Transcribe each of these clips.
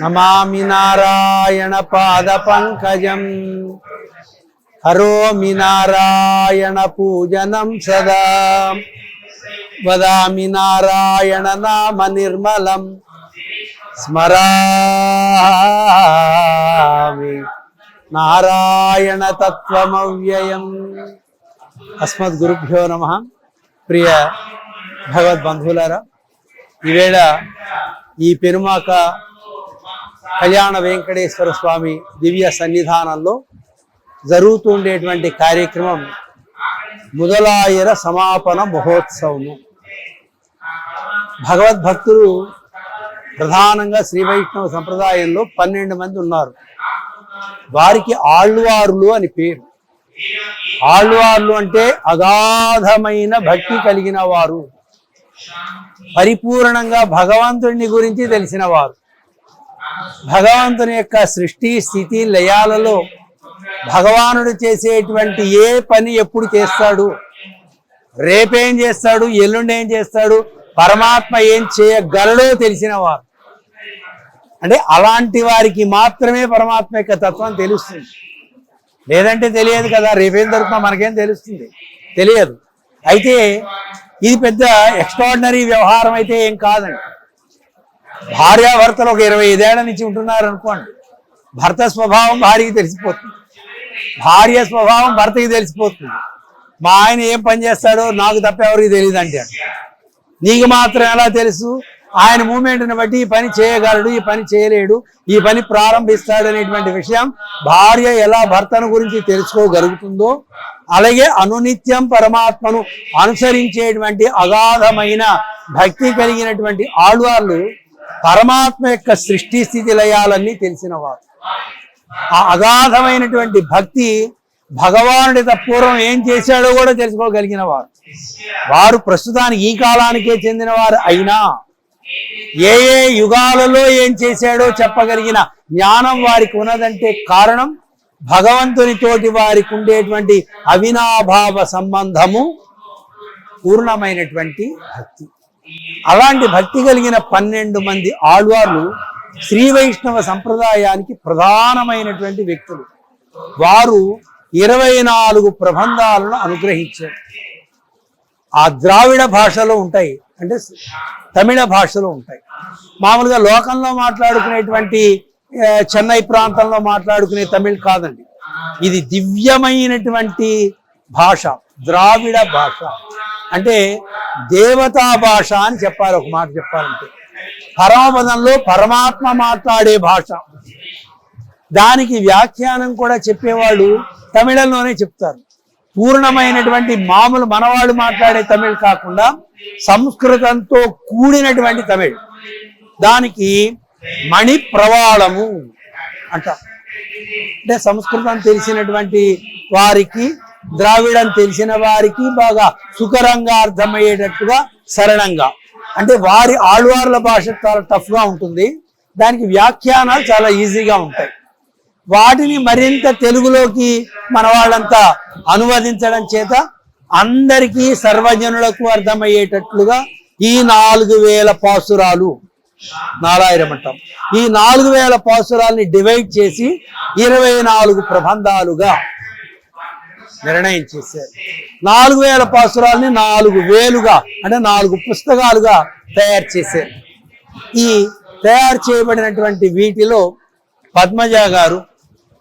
నమామి నారాయణ పాద పంకజం కరోమి నారాయణ పూజనం సదా వదామి నారాయణ నామ నిర్మలం స్మరామి నారాయణ తత్వమవ్యయం. అస్మద్గురుభ్యో నమః. ప్రియ భగవద్బంధువులారా, ఈవేళ ఈ పెనుమాక కళ్యాణ వెంకటేశ్వర స్వామి దివ్య సన్నిధానంలో జరుగుతుండేటువంటి కార్యక్రమం ముదలాయర సమాపన మహోత్సవము. భగవద్భక్తులు ప్రధానంగా శ్రీ వైష్ణవ సంప్రదాయంలో 12 మంది ఉన్నారు. వారికి ఆళ్వారులు అని పేరు. ఆళ్వార్లు అంటే అగాధమైన భక్తి కలిగిన వారు, పరిపూర్ణంగా భగవంతుడిని గురించి తెలిసిన వారు. భగవంతుని యొక్క సృష్టి స్థితి లయాలలో భగవానుడు చేసేటువంటి ఏ పని ఎప్పుడు చేస్తాడు, రేపేం చేస్తాడు, ఎల్లుండి ఏం చేస్తాడు, పరమాత్మ ఏం చేయగలడో తెలిసిన వారు. అంటే అలాంటి వారికి మాత్రమే పరమాత్మ యొక్క తత్వం తెలుస్తుంది. లేదంటే తెలియదు కదా. రేపేం దొరుకుతుందో మనకేం తెలుస్తుంది? తెలియదు. అయితే ఇది పెద్ద ఎక్స్ట్రాడినరీ వ్యవహారం అయితే ఏం కాదండి. భార్యాభర్తలు ఒక 25 ఏళ్ల నుంచి ఉంటున్నారు అనుకోండి, భర్త స్వభావం భార్యకి తెలిసిపోతుంది, భార్య స్వభావం భర్తకి తెలిసిపోతుంది. మా ఆయన ఏం పని చేస్తాడో నాకు తప్ప ఎవరికి తెలియదు అంటాడు. నీకు మాత్రం ఎలా తెలుసు? ఆయన మూమెంట్ని బట్టి ఈ పని చేయగలడు, ఈ పని చేయలేడు, ఈ పని ప్రారంభిస్తాడు అనేటువంటి విషయం భార్య ఎలా భర్తను గురించి తెలుసుకోగలుగుతుందో, అలాగే అనునిత్యం పరమాత్మను అనుసరించేటువంటి అగాధమైన భక్తి కలిగినటువంటి ఆళ్వార్లు పరమాత్మ యొక్క సృష్టి స్థితి లయాలన్నీ తెలిసినవారు. ఆ అగాధమైనటువంటి భక్తి భగవానుడి పూర్వం ఏం చేశాడో కూడా తెలుసుకోగలిగిన వారు. వారు ప్రస్తుతానికి ఈ కాలానికే చెందిన వారు అయినా ఏ ఏ యుగాలలో ఏం చేశాడో చెప్పగలిగిన జ్ఞానం వారికి ఉన్నదంటే కారణం భగవంతుని తోటి వారికి ఉండేటువంటి అవినాభావ సంబంధము, పూర్ణమైనటువంటి భక్తి. అలాంటి భక్తి కలిగిన 12 మంది ఆళ్వార్లు శ్రీ వైష్ణవ సంప్రదాయానికి ప్రధానమైనటువంటి వ్యక్తులు. వారు 24 ప్రబంధాలను అనుగ్రహించారు. ఆ ద్రావిడ భాషలో ఉంటాయి, అంటే తమిళ భాషలో ఉంటాయి. మామూలుగా లోకంలో మాట్లాడుకునేటువంటి చెన్నై ప్రాంతంలో మాట్లాడుకునే తమిళ్ కాదండి. ఇది దివ్యమైనటువంటి భాష, ద్రావిడ భాష. అంటే దేవతా భాష అని చెప్పాలి. ఒక మాట చెప్పాలంటే పరమపదంలో పరమాత్మ మాట్లాడే భాష. దానికి వ్యాఖ్యానం కూడా చెప్పేవాళ్ళు తమిళంలోనే చెప్తారు. పూర్ణమైనటువంటి మామూలు మనవాళ్ళు మాట్లాడే తమిళ్ కాకుండా సంస్కృతంతో కూడినటువంటి తమిళ్. దానికి మణి ప్రవాళము అంట. అంటే సంస్కృతం తెలిసినటువంటి వారికి, ద్రావిడం తెలిసిన వారికి బాగా సుకరంగా అర్థమయ్యేటట్టుగా సరళంగా, అంటే వారి ఆళ్వార్ల భాష చాలా టఫ్గా ఉంటుంది, దానికి వ్యాఖ్యానాలు చాలా ఈజీగా ఉంటాయి. వాటిని మరింత తెలుగులోకి మన వాళ్ళంతా అనువదించడం చేత అందరికీ సర్వజనులకు అర్థమయ్యేటట్లుగా ఈ 4000 పాసురాలు, 4000 అంటాం, ఈ 4000 పాసురాల్ని డివైడ్ చేసి 24 ప్రబంధాలుగా నిర్ణయం చేశారు. 4000 పాసురాల్ని 4000గా, అంటే 4 పుస్తకాలుగా తయారు చేశారు. ఈ తయారు చేయబడినటువంటి వీటిలో పద్మజ గారు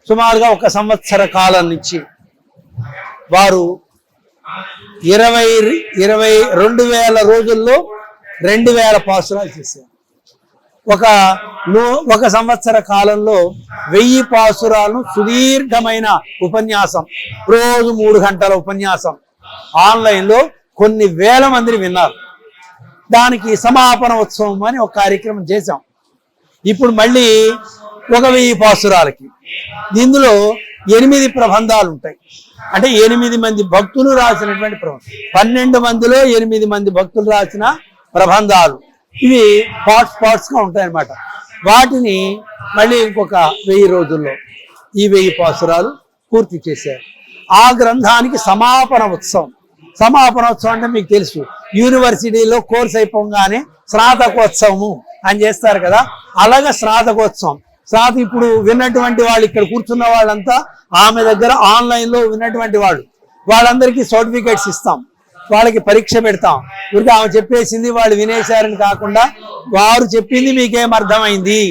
సుమారుగా 1 సంవత్సర కాలం నుంచి వారు 2000 రోజుల్లో 2000 పాసురాలు చేశారు. ఒక సంవత్సర కాలంలో 1000 పాసురాలను సుదీర్ఘమైన ఉపన్యాసం, రోజు 3 గంటల ఉపన్యాసం ఆన్లైన్లో కొన్ని వేల మందిని విన్నారు. దానికి సమాపన ఉత్సవం అని ఒక కార్యక్రమం చేశాం. ఇప్పుడు మళ్ళీ 1000 పాసురాలకి ఇందులో 8 ప్రబంధాలు ఉంటాయి. అంటే 8 మంది భక్తులు రాసినటువంటి ప్రబంధం. 12 మందిలో 8 మంది భక్తులు రాసిన ప్రబంధాలు. ఇవి పార్ట్స్గా ఉంటాయి అన్నమాట. వాటిని మళ్ళీ ఇంకొక 1000 రోజుల్లో ఈ 1000 పాసురాలు పూర్తి చేశారు. ఆ గ్రంథానికి సమాపన ఉత్సవం. సమాపనోత్సవం అంటే మీకు తెలుసు, యూనివర్సిటీలో కోర్స్ అయిపోగానే స్నాతకోత్సవము అని చేస్తారు కదా, అలాగే స్నాతకోత్సవం. ఇప్పుడు విన్నటువంటి వాళ్ళు ఇక్కడ కూర్చున్న వాళ్ళంతా ఆమె దగ్గర ఆన్లైన్లో విన్నటువంటి వాళ్ళందరికీ సర్టిఫికేట్స్ ఇస్తాం, వాళ్ళకి పరీక్ష పెడతాం. ఊరికి ఆమె చెప్పేసింది వాళ్ళు వినేశారని కాకుండా వారు చెప్పింది మీకేం అర్థమైంది,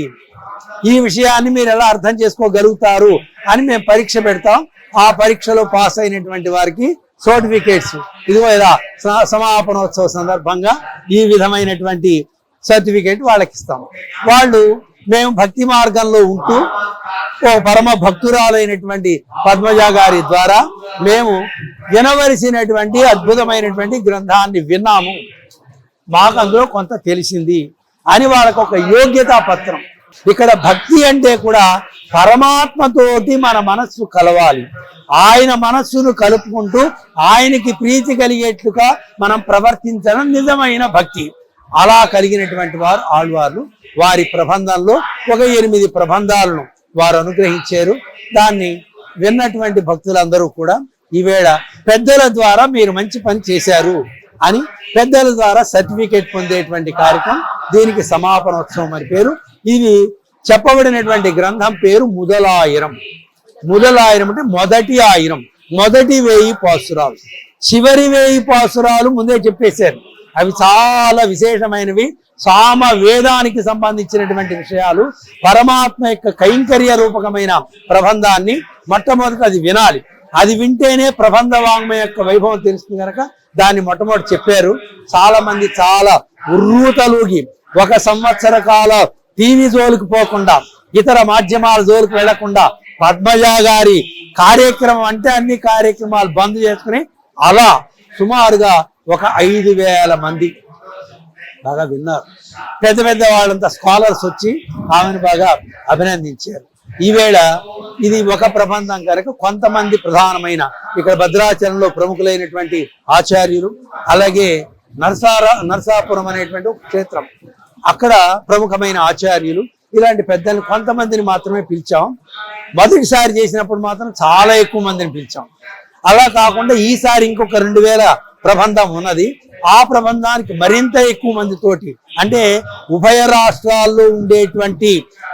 ఈ విషయాన్ని మీరు ఎలా అర్థం చేసుకోగలుగుతారు అని మేము పరీక్ష పెడతాం. ఆ పరీక్షలో పాస్ అయినటువంటి వారికి సర్టిఫికేట్స్ ఇదిగో ఇలా సమాపనోత్సవ సందర్భంగా ఈ విధమైనటువంటి సర్టిఫికేట్ వాళ్ళకి ఇస్తాం. వాళ్ళు మేము భక్తి మార్గంలో ఉంటూ ఓ పరమ భక్తురాలైనటువంటి పద్మజ గారి ద్వారా మేము వినవలసినటువంటి అద్భుతమైనటువంటి గ్రంథాన్ని విన్నాము, మాకు అందులో కొంత తెలిసింది అని వాళ్ళకు ఒక యోగ్యతా పత్రం. ఇక్కడ భక్తి అంటే కూడా పరమాత్మతోటి మన మనస్సు కలవాలి, ఆయన మనస్సును కలుపుకుంటూ ఆయనకి ప్రీతి కలిగేట్లుగా మనం ప్రవర్తించడం నిజమైన భక్తి. అలా కలిగినటువంటి వారు ఆళ్వార్లు. వారి ప్రబంధంలో ఒక 8 ప్రబంధాలను వారు అనుగ్రహించారు. దాన్ని విన్నటువంటి భక్తులందరూ కూడా ఈవేళ పెద్దల ద్వారా మీరు మంచి పని చేశారు అని పెద్దల ద్వారా సర్టిఫికేట్ పొందేటువంటి కార్యక్రమం, దీనికి సమాపనోత్సవం అని పేరు. ఇది చెప్పబడినటువంటి గ్రంథం పేరు ముదలాయిరం. ముదలాయిరం అంటే మొదటి ఆయిరం, మొదటి 1000 పాసురాలు. చివరి 1000 పాసురాలు ముందే చెప్పేశారు, అవి చాలా విశేషమైనవి, సామ వేదానికి సంబంధించినటువంటి విషయాలు. పరమాత్మ యొక్క కైంకర్య రూపకమైన ప్రబంధాన్ని మొట్టమొదటి అది వినాలి, అది వింటేనే ప్రబంధ వాంగ్మయ యొక్క వైభవం తెలుస్తుంది కనుక దాన్ని మొట్టమొదటి చెప్పారు. చాలా మంది చాలా ఉర్రూతలూగి 1 సంవత్సర కాల టీవీ జోలికి పోకుండా, ఇతర మాధ్యమాల జోలికి వెళ్లకుండా పద్మజ గారి కార్యక్రమం అంటే అన్ని కార్యక్రమాలు బంద్ చేసుకుని అలా సుమారుగా ఒక 5000 మంది బాగా విన్నారు. పెద్ద పెద్ద వాళ్ళంతా స్కాలర్స్ వచ్చి ఆమెను బాగా అభినందించారు. ఈవేళ ఇది ఒక ప్రబంధం కనుక కొంతమంది ప్రధానమైన ఇక్కడ భద్రాచలంలో ప్రముఖులైనటువంటి ఆచార్యులు, అలాగే నరసాపురం అనేటువంటి ఒక క్షేత్రం, అక్కడ ప్రముఖమైన ఆచార్యులు, ఇలాంటి పెద్దల్ని కొంతమందిని మాత్రమే పిలిచాం. మొదటిసారి చేసినప్పుడు మాత్రం చాలా ఎక్కువ మందిని పిలిచాం. అలా కాకుండా ఈసారి ఇంకొక 2000 ప్రబంధం ఉన్నది. ఆ ప్రబంధానికి మరింత ఎక్కువ మందితోటి, అంటే ఉభయ రాష్ట్రాల్లో ఉండేటువంటి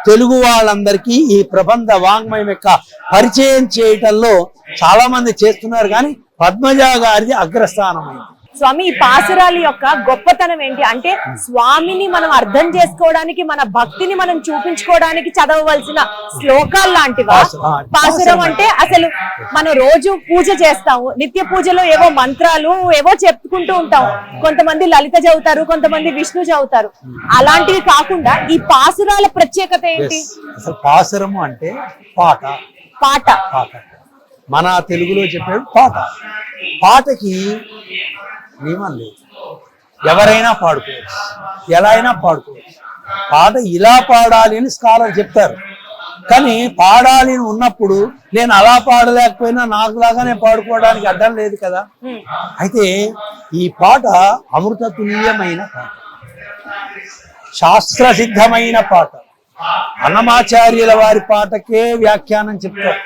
తెలుగు వాళ్ళందరికీ ఈ ప్రబంధ వాంగ్మయం యొక్క పరిచయం చేయటంలో చాలా మంది చేస్తున్నారు, కానీ పద్మజ గారిది అగ్రస్థానమైంది. స్వామి, ఈ పాసురాల యొక్క గొప్పతనం ఏంటి అంటే, స్వామిని మనం అర్థం చేసుకోవడానికి, మన భక్తిని మనం చూపించుకోవడానికి చదవవలసిన శ్లోకాలు లాంటివా? పాసురం అంటే అసలు మనం రోజు పూజ చేస్తాము, నిత్య పూజలో ఏవో మంత్రాలు ఏవో చెప్పుకుంటూ ఉంటాం, కొంతమంది లలిత చదువుతారు, కొంతమంది విష్ణు చదువుతారు, అలాంటివి కాకుండా ఈ పాసురాల ప్రత్యేకత ఏంటి? అసలు పాసురము అంటే పాట. పాట పాట మన తెలుగులో చెప్పాడు పాట. పాటకి నియమం లేదు, ఎవరైనా పాడుకోవచ్చు, ఎలా అయినా పాడుకోవచ్చు. పాట ఇలా పాడాలి అని స్కాలర్ చెప్తారు, కానీ పాడాలి ఉన్నప్పుడు నేను అలా పాడలేకపోయినా నాకులాగానే పాడుకోవడానికి అడ్డం లేదు కదా. అయితే ఈ పాట అమృతతుల్యమైన పాట, శాస్త్రసిద్ధమైన పాట. అన్నమాచార్యుల వారి పాటకే వ్యాఖ్యానం చెప్తాం,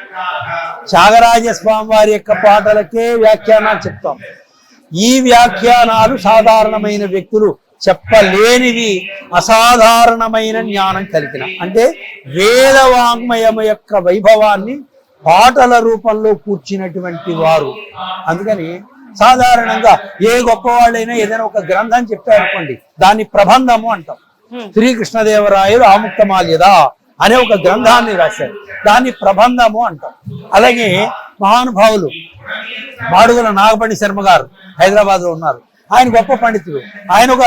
త్యాగరాజస్వామి వారి యొక్క పాటలకే వ్యాఖ్యానాలు చెప్తాం. ఈ వ్యాఖ్యానాలు సాధారణమైన వ్యక్తులు చెప్పలేనివి, అసాధారణమైన జ్ఞానం కలిగిన, అంటే వేదవాంగ్మయం యొక్క వైభవాన్ని పాటల రూపంలో కూర్చున్నటువంటి వారు. అందుకని సాధారణంగా ఏ గొప్పవాళ్ళైనా ఏదైనా ఒక గ్రంథం చెప్పారనుకోండి, దాన్ని ప్రబంధము అంటాం. శ్రీకృష్ణదేవరాయలు ఆముక్తమాల్యద అనే ఒక గ్రంథాన్ని రాశారు, దాన్ని ప్రబంధము అంటాం. అలాగే మహానుభావులు మాడుగుల నాగపణి శర్మ గారు హైదరాబాద్ లో ఉన్నారు, ఆయన గొప్ప పండితుడు, ఆయన ఒక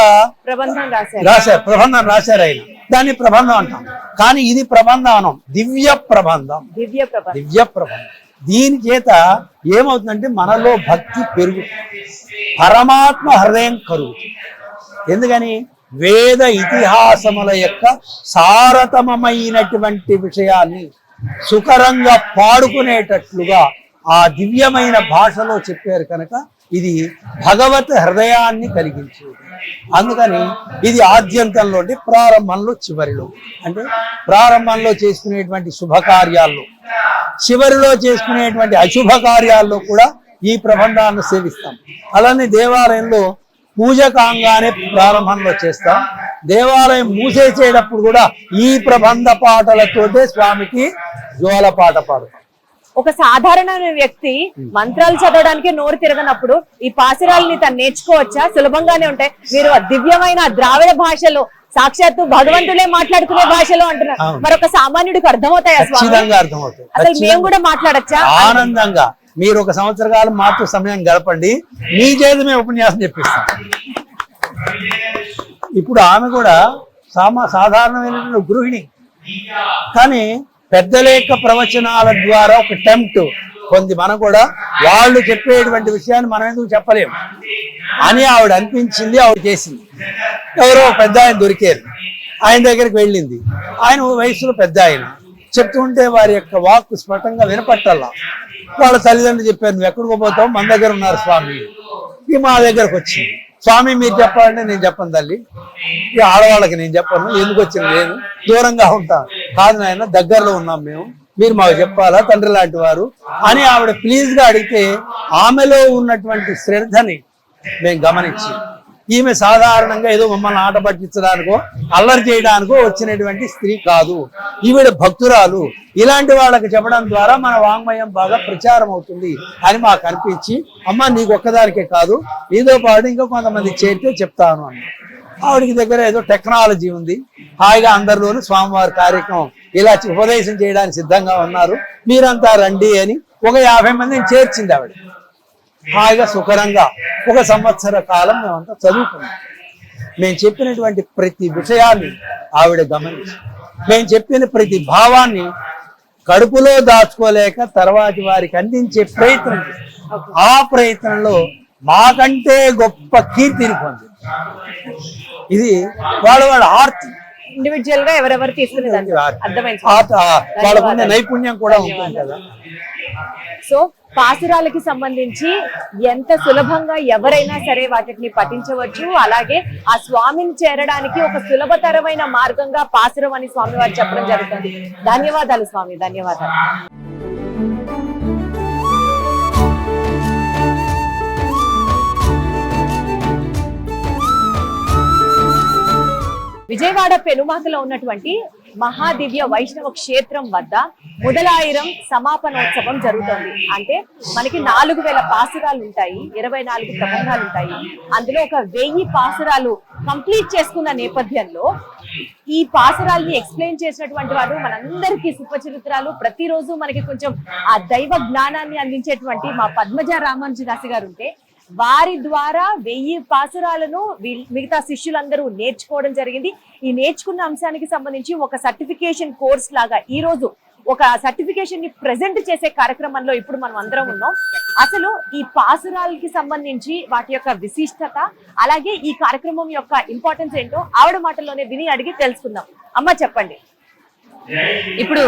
ప్రబంధం రాశారు, ఆయన దాన్ని ప్రబంధం అంటాం. కానీ ఇది ప్రబంధం అనం, దివ్య ప్రబంధం. దీని చేత ఏమవుతుందంటే మనలో భక్తి పెరుగుతుంది, పరమాత్మ హృదయం కరుగుతుంది. ఎందుకని వేద ఇతిహాసముల యొక్క సారతమమైనటువంటి విషయాన్ని సుకరంగా పాడుకునేటట్లుగా ఆ దివ్యమైన భాషలో చెప్పారు కనుక ఇది భగవత్ హృదయాన్ని కలిగించేది. అందుకని ఇది ఆద్యంతంలో అంటే ప్రారంభంలో చివరిలో, అంటే ప్రారంభంలో చేసుకునేటువంటి శుభకార్యాల్లో, చివరిలో చేసుకునేటువంటి అశుభ కార్యాల్లో కూడా ఈ ప్రబంధాన్ని సేవిస్తాం. అలానే దేవాలయంలో పూజకాంగానే ప్రారంభంలో చేస్తాం, దేవాలయం మూసేసేటప్పుడు కూడా ఈ ప్రబంధ పాటలతోటే స్వామికి జోల పాట పాడతాం. ఒక సాధారణ వ్యక్తి మంత్రాలు చదవడానికి నోరు తిరగనప్పుడు ఈ పాసురాలని తను నేర్చుకోవచ్చా? సులభంగానే ఉంటాయి. మీరు దివ్యమైన ద్రావిడ భాషలో సాక్షాత్తు భగవంతులే మాట్లాడుకునే భాషలో అంటున్నారు. మరొక సామాన్యుడికి అర్థమవుతాయా స్వామి? ఖచ్చితంగా అర్థమవుతాయి. అసలు మేము కూడా మాట్లాడచ్చా? ఆనందంగా మీరు ఒక సంవత్సర కాలం మాతో సమయం గడపండి, మీ చేతి మేము ఉపన్యాసం చెప్పిస్తాం. ఇప్పుడు ఆమె కూడా సాధారణమైన గృహిణి, కానీ పెద్దల యొక్క ప్రవచనాల ద్వారా ఒక టెంప్ట్ పొంది మనం కూడా వాళ్ళు చెప్పేటువంటి విషయాన్ని మనం ఎందుకు చెప్పలేము అని ఆవిడ అనిపించింది, ఆవిడ చేసింది. ఎవరో పెద్ద ఆయన దొరికారు, ఆయన దగ్గరికి వెళ్ళింది. ఆయన వయసులో పెద్ద ఆయన చెప్తుంటే వారి యొక్క వాక్కు స్ఫుటంగా వినపట్టాల. వాళ్ళ తల్లిదండ్రులు చెప్పారు, నువ్వు ఎక్కడికి పోతావు, మన దగ్గర ఉన్నారు స్వామి. ఈ మా దగ్గరకు వచ్చింది. స్వామి మీరు చెప్పాలంటే నేను చెప్పను తల్లి, ఈ ఆడవాళ్ళకి నేను చెప్పను, ఎందుకు వచ్చింది నేను దూరంగా ఉంటా. కాదు నాయన, దగ్గరలో ఉన్నాం మేము, మీరు మాకు చెప్పాలా, తండ్రి లాంటి వారు అని ఆవిడ ప్లీజ్ గా అడిగితే ఆమెలో ఉన్నటువంటి శ్రద్ధని మేము గమనించి, ఈమె సాధారణంగా ఏదో మమ్మల్ని ఆట పట్టించడానికో అల్లరి చేయడానికో వచ్చినటువంటి స్త్రీ కాదు, ఈవిడ భక్తురాలు. ఇలాంటి వాళ్ళకి చెప్పడం ద్వారా మన వాంగ్మయం బాగా ప్రచారం అవుతుంది అని మాకు అనిపించి, అమ్మ నీకు ఒక్కదానికే కాదు, నీతో పాటు ఇంకా కొంతమంది చేరితే చెప్తాను అన్న. ఆవిడికి దగ్గర ఏదో టెక్నాలజీ ఉంది, హాయిగా అందరిలోనూ స్వామివారి కార్యక్రమం ఇలా ఉపదేశం చేయడానికి సిద్ధంగా ఉన్నారు, మీరంతా రండి అని ఒక 50 మందిని చేర్చింది ఆవిడ. హాయిగా సుఖరంగా 1 సంవత్సర కాలం మేమంతా చదువుకున్నాం. మేము చెప్పినటువంటి ప్రతి విషయాన్ని ఆవిడ గమనించి, మేము చెప్పిన ప్రతి భావాన్ని కడుపులో దాచుకోలేక తర్వాతి వారికి అందించే ప్రయత్నం చేస్తాం. ఆ ప్రయత్నంలో మాకంటే గొప్ప కీర్తిని పొంది. ఇది వాళ్ళ ఆర్తి, ఇండివిజువల్ గా ఎవరెవరు తీసుకునేది అర్థమైంది. వాళ్ళకున్న నైపుణ్యం కూడా ఉంటుంది కదా. సో పాసురాలకి సంబంధించి ఎంత సులభంగా ఎవరైనా సరే వాటిని పఠించవచ్చు. అలాగే ఆ స్వామిని చేరడానికి ఒక సులభతరమైన మార్గంగా పాసురం అని స్వామి వారు చెప్పడం జరుగుతుంది. ధన్యవాదాలు స్వామి, ధన్యవాదాలు. విజయవాడ పెనుమాకలో ఉన్నటువంటి మహాదివ్య వైష్ణవ క్షేత్రం వద్ద మొదలాయిరం సమాపనోత్సవం జరుగుతుంది. అంటే మనకి 4000 పాసురాలు ఉంటాయి, 24 ప్రబంధాలు ఉంటాయి. అందులో ఒక 1000 పాసురాలు కంప్లీట్ చేసుకున్న నేపథ్యంలో ఈ పాసురాల్ని ఎక్స్ప్లెయిన్ చేసినటువంటి వాడు మనందరికీ సుపచరిత్రాలు, ప్రతిరోజు మనకి కొంచెం ఆ దైవ జ్ఞానాన్ని అందించేటువంటి మా పద్మజ రామానుజదాసి గారు ఉంటే, వారి ద్వారా 1000 పాసురాలను మిగతా శిష్యులందరూ నేర్చుకోవడం జరిగింది. ఈ నేర్చుకున్న అంశానికి సంబంధించి ఒక సర్టిఫికేషన్ కోర్స్ లాగా ఈ రోజు ఒక సర్టిఫికేషన్ ని ప్రెజెంట్ చేసే కార్యక్రమంలో ఇప్పుడు మనం అందరం ఉన్నాం. అసలు ఈ పాసురాలకి సంబంధించి వాటి యొక్క విశిష్టత, అలాగే ఈ కార్యక్రమం యొక్క ఇంపార్టెన్స్ ఏంటో ఆవిడ మాటల్లోనే విని అడిగి తెలుసుకుందాం. అమ్మ చెప్పండి. ఇప్పుడు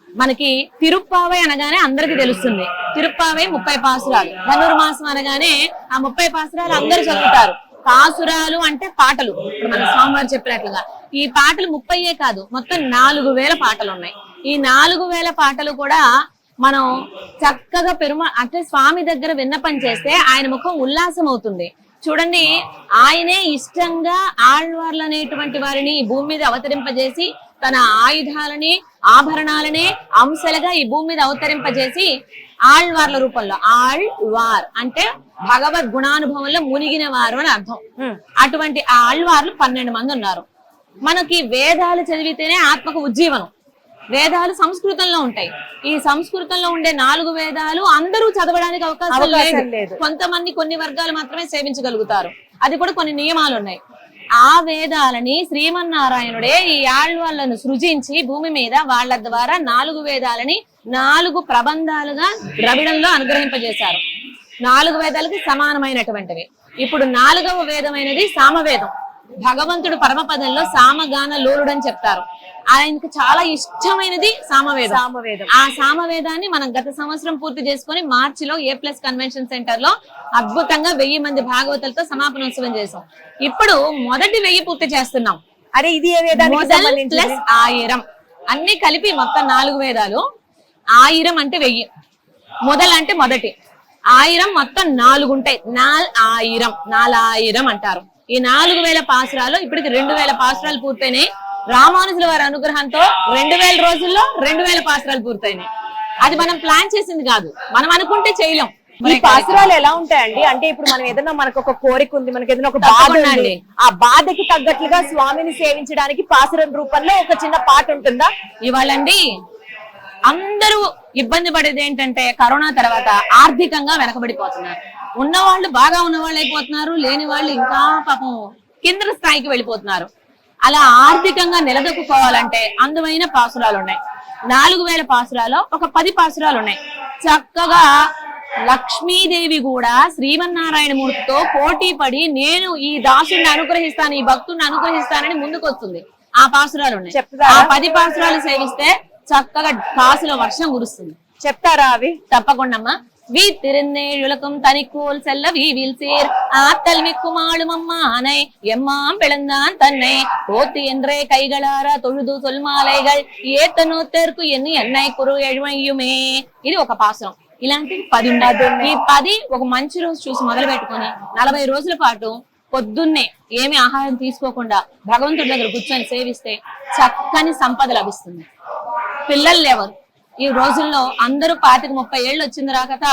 మనకి తిరుప్పావై అనగానే అందరికి తెలుస్తుంది. తిరుప్పావై 30 పాసురాలు, ధనుర్మాసం అనగానే ఆ 30 పాసురాలు అందరూ చదువుతారు. పాసురాలు అంటే పాటలు. ఇప్పుడు మన స్వామివారు చెప్పినట్లుగా ఈ పాటలు 30 కాదు, మొత్తం 4000 పాటలు ఉన్నాయి. ఈ 4000 పాటలు కూడా మనం చక్కగా అంటే స్వామి దగ్గర విన్నపం చేస్తే ఆయన ముఖం ఉల్లాసం అవుతుంది. చూడండి, ఆయనే ఇష్టంగా ఆళ్వార్లు అనేటువంటి వారిని ఈ భూమి మీద అవతరింపజేసి తన ఆయుధాలని ఆభరణాలనే అంశలుగా ఈ భూమి మీద అవతరింపజేసి ఆళ్వార్ల రూపంలో, ఆళ్వార్ అంటే భగవద్ గుణానుభవంలో మునిగిన వారు అని అర్థం. అటువంటి ఆళ్వార్లు 12 మంది ఉన్నారు. మనకి వేదాలు చదివితేనే ఆత్మకు ఉజ్జీవనం. వేదాలు సంస్కృతంలో ఉంటాయి. ఈ సంస్కృతంలో ఉండే 4 వేదాలు అందరూ చదవడానికి అవకాశం లేదు. కొంతమంది కొన్ని వర్గాలు మాత్రమే సేవించగలుగుతారు. అది కూడా కొన్ని నియమాలు ఉన్నాయి. ఆ వేదాలని శ్రీమన్నారాయణుడే ఈ ఆళ్వార్లను సృజించి భూమి మీద వాళ్ళ ద్వారా 4 వేదాలని 4 ప్రబంధాలుగా ద్రవిడంలో అనుగ్రహింపజేశారు. 4 వేదాలకి సమానమైనటువంటివి. ఇప్పుడు 4వ వేదమైనది సామవేదం. భగవంతుడు పరమపదంలో సామగాన లోలుడని చెప్తారు. ఆయనకు చాలా ఇష్టమైనది సామవేదం. ఆ సామవేదాన్ని మనం గత సంవత్సరం పూర్తి చేసుకుని మార్చిలో A+ కన్వెన్షన్ సెంటర్ లో అద్భుతంగా 1000 మంది భాగవతులతో సమాపనోత్సవం చేసాం. ఇప్పుడు మొదటి 1000 పూర్తి చేస్తున్నాం. అరే ఇది ఏ వేదానికి సంబంధించి? ప్లస్ 1000 అన్ని కలిపి మొత్తం 4 వేదాలు. 1000 అంటే 1000, మొదలు అంటే మొదటి, 1000 మొత్తం 4 ఉంటాయి. 4000 అంటారు. ఈ 4000 పాసురాలు ఇప్పటికి 2000 పాసురాలు పూర్తయినాయి. రామానుజుల వారి అనుగ్రహంతో 2000 రోజుల్లో 2000 పాసురాలు పూర్తయినాయి. అది మనం ప్లాన్ చేసింది కాదు, మనం అనుకుంటే చేయలేం. ఈ పాసురాలు ఎలా ఉంటాయండి అంటే ఇప్పుడు మనం ఏదైనా మనకు ఒక కోరిక ఉంది, మనకి ఏదైనా ఒక బాధ ఉంది, ఆ బాధకి తగ్గట్లుగా స్వామిని సేవించడానికి పాసురం రూపంలో ఒక చిన్న పాట ఉంటుందా? ఇవాళండి అందరూ ఇబ్బంది పడేది ఏంటంటే కరోనా తర్వాత ఆర్థికంగా వెనకబడిపోతున్నారు. ఉన్నవాళ్ళు బాగా ఉన్నవాళ్ళు అయిపోతున్నారు, లేని వాళ్ళు ఇంకా పాపం కింద స్థాయికి వెళ్ళిపోతున్నారు. అలా ఆర్థికంగా నిలదొక్కుకోవాలంటే అందమైన పాసురాలు ఉన్నాయి. 4000 పాసురాలు ఒక 10 పాసురాలు ఉన్నాయి. చక్కగా లక్ష్మీదేవి కూడా శ్రీమన్నారాయణ మూర్తితో పోటీ పడి నేను ఈ దాసుని అనుగ్రహిస్తాను, ఈ భక్తుడిని అనుగ్రహిస్తానని ముందుకు వస్తుంది. ఆ పాసురాలు ఉన్నాయి. ఆ 10 పాసురాలు సేవిస్తే చక్కగా కాసుల వర్షం కురుస్తుంది. చెప్తారా అవి? తప్పకుండా. வீத்திருந்தேழுலக்கும் தனிக்கோல் செல்ல வீவில் சேர் ஆத்தல் மிக்குமாளுமம்மானை எம்மாம் பிளந்தான் தன்னை போத்து என்றே கைகளார தொழுது சொல்மாலைகள் ఏతనోతెర్కు ఎన్ని ఎన్నై కురు ఎഴുమయ్యుమే. ఇది ఒక పాసురం. ఇలాంటివి 10 ఉన్నాయి. ఈ 10 ఒక మంచి రోజు చూసి మొదలు పెట్టుకుని 40 రోజుల పాటు పొద్దున్నే ఏమి ఆహారం తీసుకోకుండా భగవంతుడి దగ్గర కూర్చొని సేవిస్తే చక్కని సంపద లభిస్తుంది. పిల్లలు లేవరు ఈ రోజుల్లో, అందరూ 25-30 ఏళ్ళు వచ్చింది రాకత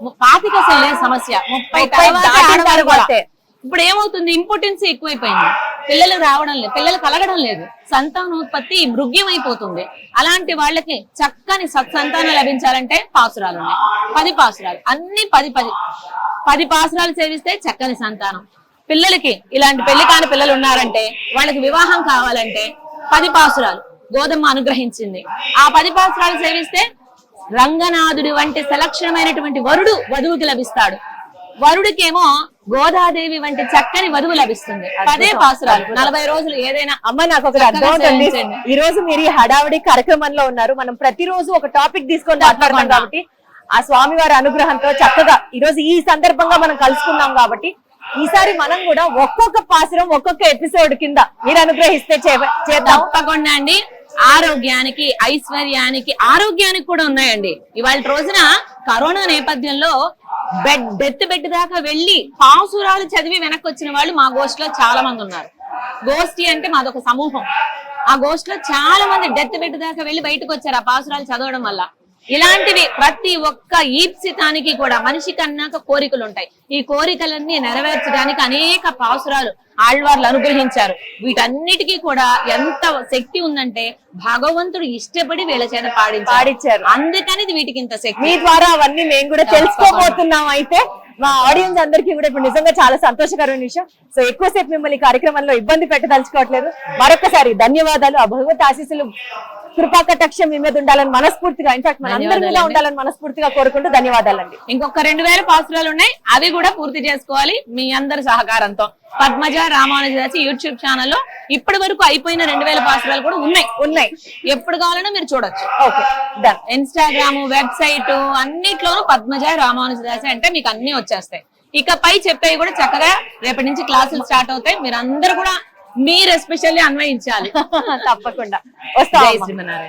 25 అసలు లేదు సమస్య, 30 ఇప్పుడు ఏమవుతుంది, ఇంపార్టెన్స్ ఎక్కువైపోయింది. పిల్లలు రావడం లేదు, పిల్లలు కలగడం లేదు, సంతానోత్పత్తి మృగ్యమైపోతుంది. అలాంటి వాళ్ళకి చక్కని సత్సంతానం లభించాలంటే పాసురాలు ఉన్నాయి. 10 పాసురాలు అన్ని 10 పాసురాలు సేవిస్తే చక్కని సంతానం. పిల్లలకి ఇలాంటి పెళ్లి కాని పిల్లలు ఉన్నారంటే వాళ్ళకి వివాహం కావాలంటే 10 పాసురాలు గోధుమ అనుగ్రహించింది. ఆ 10 పాసురాలు సేవిస్తే రంగనాథుడి వంటి సలక్షణమైనటువంటి వరుడు వధువుకి లభిస్తాడు. వరుడికేమో గోదాదేవి వంటి చక్కని వధువు లభిస్తుంది. 10 పాసురాలు 40 రోజులు ఏదైనా. అమ్మ నాకు ఒకటి అర్థం అవుతుంది, ఈ రోజు మీరు ఈ హడావిడి కార్యక్రమంలో ఉన్నారు, మనం ప్రతిరోజు ఒక టాపిక్ తీసుకొని మాట్లాడతాం కాబట్టి ఆ స్వామి వారి అనుగ్రహంతో చక్కగా ఈ రోజు ఈ సందర్భంగా మనం కలుసుకున్నాం కాబట్టి ఈసారి మనం కూడా ఒక్కొక్క పాసురం ఒక్కొక్క ఎపిసోడ్ కింద మీరు అనుగ్రహిస్తే చేద్దాం. తప్పకుండా అండి. ఆరోగ్యానికి, ఐశ్వర్యానికి, ఆరోగ్యానికి కూడా ఉన్నాయండి. ఇవాళ రోజున కరోనా నేపథ్యంలో డెత్ బెడ్ దాకా వెళ్లి పాసురాలు చదివి వెనక్కి వచ్చిన వాళ్ళు మా గోష్ఠిలో చాలా మంది ఉన్నారు. గోష్ఠి అంటే మాదొక సమూహం. ఆ గోష్ఠిలో చాలా మంది డెత్ బెడ్ దాకా వెళ్లి బయటకు వచ్చారు ఆ పాసురాలు చదవడం వల్ల. ఇలాంటివి ప్రతి ఒక్క ఈప్సితానికి కూడా మనిషికి అన్నాక కోరికలు ఉంటాయి. ఈ కోరికలన్నీ నెరవేర్చడానికి అనేక పాసురాలు ఆళ్వార్లు అనుగ్రహించారు. వీటన్నిటికీ కూడా ఎంత శక్తి ఉందంటే భగవంతుడు ఇష్టపడి వీళ్ళ చేత పాడించారు. అందుకని వీటికి ఇంత శక్తి. మీ ద్వారా అవన్నీ మేము కూడా తెలుసుకోబోతున్నాం. అయితే మా ఆడియన్స్ అందరికీ కూడా ఇప్పుడు నిజంగా చాలా సంతోషకరమైన విషయం. సో ఎక్కువసేపు మిమ్మల్ని కార్యక్రమంలో ఇబ్బంది పెట్టదలుచుకోవట్లేదు. మరొకసారి ధన్యవాదాలు. ఆ భగవత్ ఆశీస్సులు కృపా కటాక్షం మీ మీద ఉండాలని మనస్ఫూర్తిగా, ఇన్ఫాక్ట్ మన అందరి మీద ఉండాలని మనస్ఫూర్తిగా కోరుకుంటూ ధన్యవాదాలండి. ఇంకొక 2000 పాసురాలు ఉన్నాయి, అవి కూడా పూర్తి చేసుకోవాలి మీ అందరి సహకారంతో. పద్మజ రామానుజదాసి యూట్యూబ్ ఛానల్లో ఇప్పటి వరకు అయిపోయిన 2000 పాసురాలు కూడా ఉన్నాయి. ఎప్పుడు కావాలన్నా మీరు చూడొచ్చు. ఇన్స్టాగ్రామ్, వెబ్సైట్ అన్నిట్లోనూ పద్మజ రామానుజదాసి అంటే మీకు అన్ని వచ్చేస్తాయి. ఇకపై చెప్పేవి కూడా చక్కగా రేపటి నుంచి క్లాసులు స్టార్ట్ అవుతాయి. మీరు అందరూ కూడా మీరు ఎస్పెషల్లీ అన్వయించాలి. తప్పకుండా వస్తాం. శ్రీమన్నారాయణ.